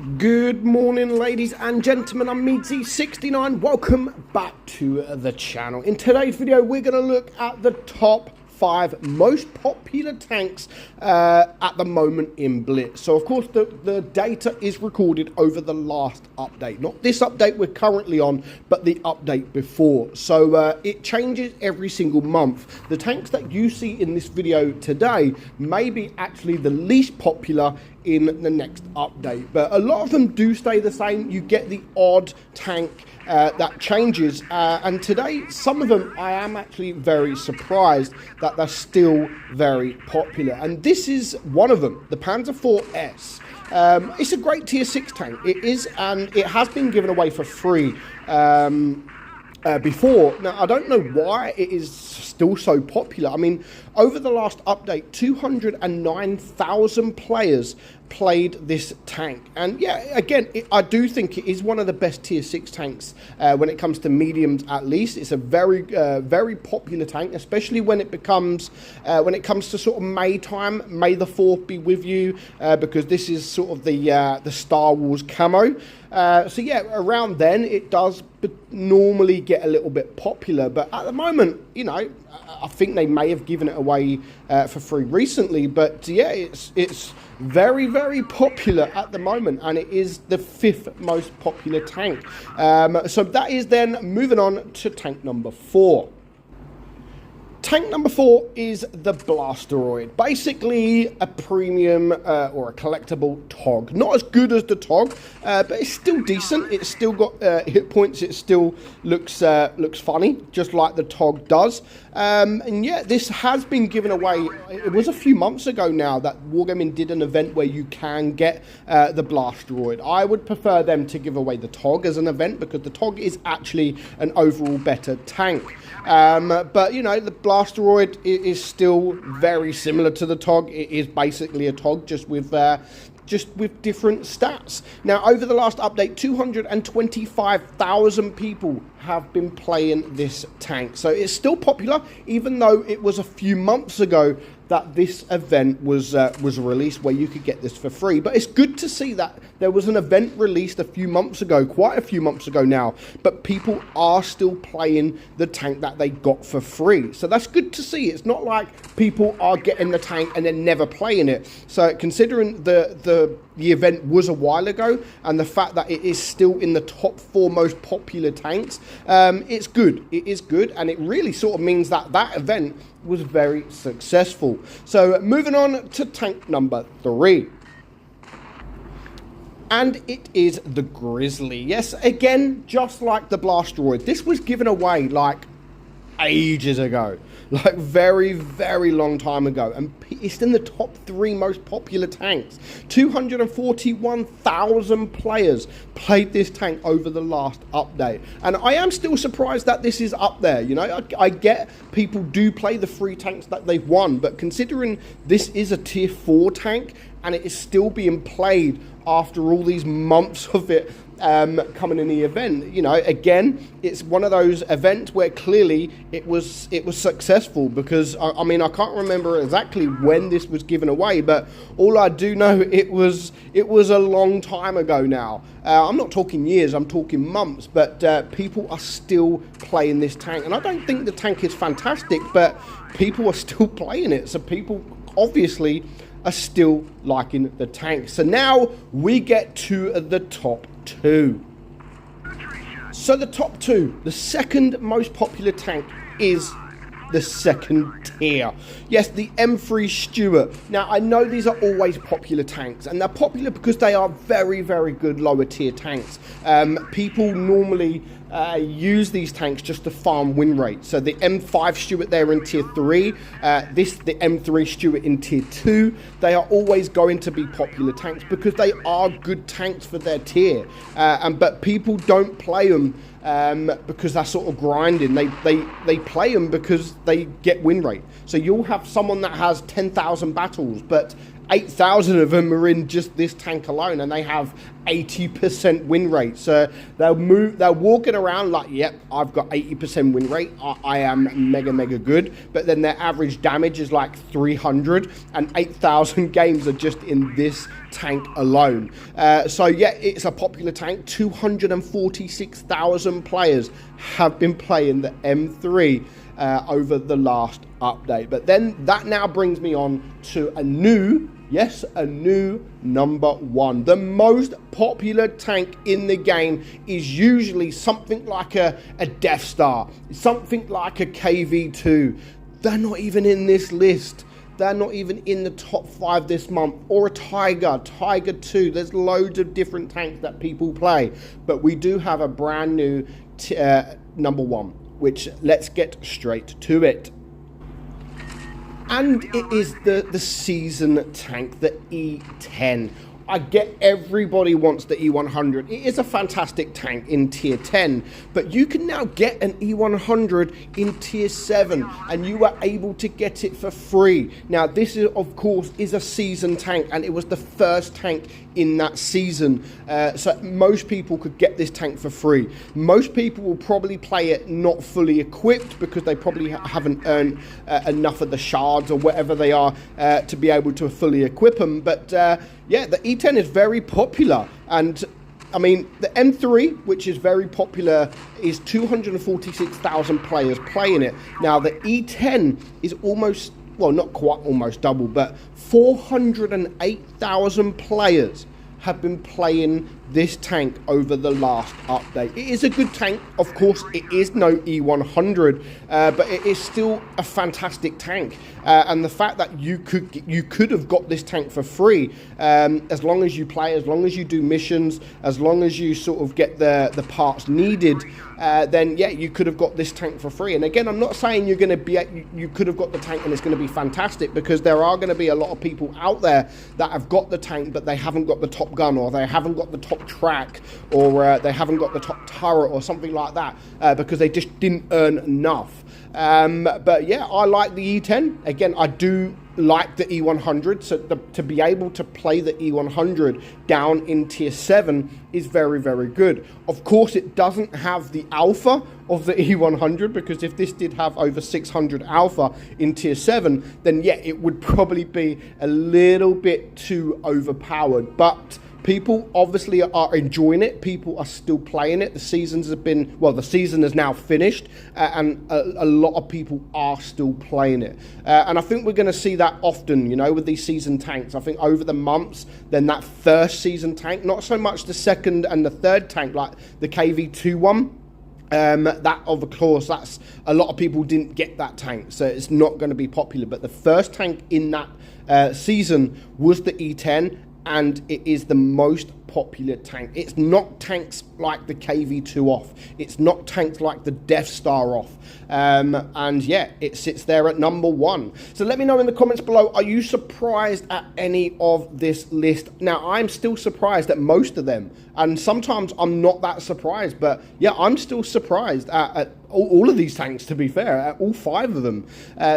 Good morning, ladies and gentlemen. I'm meadsyreplays. Welcome back to the channel. In today's video, we're going to look at the top 5 most popular tanks at the moment in Blitz. So, of course, the data is recorded over the last update. Not this update we're currently on, but the update before. So, it changes every single month. The tanks that you see in this video today may be actually the least popular in the next update, but a lot of them do stay the same. You get the odd tank that changes, and today some of them I am actually very surprised that they're still very popular, and this is one of them, the Panzer IV-S. It's a great tier 6 tank, it is, and it has been given away for free before. Now, I don't know why it is still so popular. I mean, over the last update, 209,000 players played this tank. And yeah, again, I do think it is one of the best tier 6 tanks when it comes to mediums, at least. It's a very popular tank, especially when it comes to sort of May time. May the 4th be with you, because this is sort of the Star Wars camo. So yeah, around then it does normally get a little bit popular, but at the moment, you know, I think they may have given it away for free recently, but yeah, it's very popular at the moment, and it is the 5th most popular tank. So that is then moving on to tank number 4. Tank number 4 is the Blastoid, basically a premium or a collectible TOG. Not as good as the TOG, but it's still decent. It's still got hit points. It still looks funny, just like the TOG does. And yeah, this has been given away. It was a few months ago now that Wargaming did an event where you can get the Blastoid. I would prefer them to give away the TOG as an event, because the TOG is actually an overall better tank. But you know, the Blastoid is still very similar to the TOG. It is basically a TOG, just with different stats. Now, over the last update, 225,000 people have been playing this tank. So it's still popular, even though it was a few months ago that this event was released where you could get this for free. But it's good to see that there was an event released a few months ago, quite a few months ago now, but people are still playing the tank that they got for free. So that's good to see. It's not like people are getting the tank and then never playing it. So considering the event was a while ago, and the fact that it is still in the top 4 most popular tanks, it's good. It is good, and it really sort of means that that event was very successful. So moving on to tank number 3. And it is the Grizzly. Yes, again, just like the Blastoid, this was given away like ages ago, like very long time ago, and it's in the top 3 most popular tanks. 241,000 players played this tank over the last update, and I am still surprised that this is up there. You know, I get people do play the free tanks that they've won, but considering this is a tier 4 tank and it is still being played after all these months of it coming in the event, you know, again, it's one of those events where clearly it was successful, because I mean, I can't remember exactly when this was given away, but all I do know, it was a long time ago now. I'm not talking years, I'm talking months, but people are still playing this tank, and I don't think the tank is fantastic, but people are still playing it, so people obviously are still liking the tank. So now we get to the top 2. So the top 2, the second most popular tank is the second tier. Yes, the M3 Stewart. Now, I know these are always popular tanks, and they're popular because they are very good lower tier tanks. People normally use these tanks just to farm win rate. So the M5 Stewart there in tier 3, the M3 Stewart in tier 2, they are always going to be popular tanks because they are good tanks for their tier. But people don't play them because they're sort of grinding. They play them because they get win rate. So you'll have someone that has 10,000 battles, but 8,000 of them are in just this tank alone, and they have 80% win rate. So they're walking around like, yep, I've got 80% win rate. I am mega good. But then their average damage is like 300, and 8,000 games are just in this tank alone. So yeah, it's a popular tank. 246,000 players have been playing the M3 over the last update. But then that now brings me on to a new number one. The most popular tank in the game is usually something like a Death Star, something like a KV2. They're not even in this list. They're not even in the top 5 this month. Or a Tiger 2. There's loads of different tanks that people play. But we do have a brand new number one, which let's get straight to it. And it is the season tank, the E10. I get everybody wants the E100. It is a fantastic tank in tier 10, but you can now get an E100 in tier 7, and you are able to get it for free. Now this is, of course, is a season tank, and it was the first tank in that season, so most people could get this tank for free. Most people will probably play it not fully equipped because they probably haven't earned enough of the shards or whatever they are to be able to fully equip them, but yeah, the E10 is very popular, and I mean, the M3, which is very popular, is 246,000 players playing it. Now, the E10 is almost, well, not quite almost double, but 408,000 players have been playing this tank over the last update. It is a good tank, of course. It is no E100, but it is still a fantastic tank. And the fact that you could have got this tank for free, as long as you play, as long as you do missions, as long as you sort of get the parts needed, then yeah, you could have got this tank for free. And again, I'm not saying you're going to be, you could have got the tank and it's going to be fantastic, because there are going to be a lot of people out there that have got the tank, but they haven't got the top gun, or they haven't got the top track, or they haven't got the top turret or something like that, because they just didn't earn enough. But yeah, I like the E10. Again, I do like the E100, so to be able to play the E100 down in tier 7 is very good. Of course, it doesn't have the alpha of the E100, because if this did have over 600 alpha in tier 7, then yeah, it would probably be a little bit too overpowered. But people obviously are enjoying it. People are still playing it. The seasons have been, well, the season is now finished, and a lot of people are still playing it. And I think we're going to see that often, you know, with these season tanks. I think over the months, then that first season tank, not so much the second and the third tank like the KV2 one. That, of course, that's a lot of people didn't get that tank, so it's not going to be popular. But the first tank in that season was the E10, and it is the most popular tank. It's not tanks like the KV2 off. It's not tanks like the Death Star off. And yeah, it sits there at number 1. So let me know in the comments below, are you surprised at any of this list? Now, I'm still surprised at most of them, and sometimes I'm not that surprised, but yeah, I'm still surprised at all of these tanks, to be fair, at all 5 of them.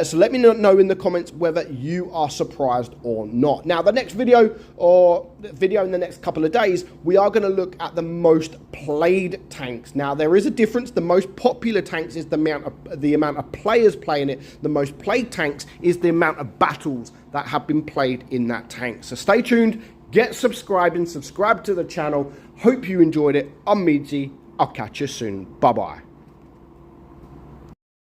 So let me know in the comments whether you are surprised or not. Now, the next video, or video in the next couple of days, we are going to look at the most played tanks. Now, there is a difference. The most popular tanks is the amount of players playing it. The most played tanks is the amount of battles that have been played in that tank. So stay tuned, get subscribing, subscribe to the channel. Hope you enjoyed it. I'm Meadsy. I'll catch you soon. Bye-bye.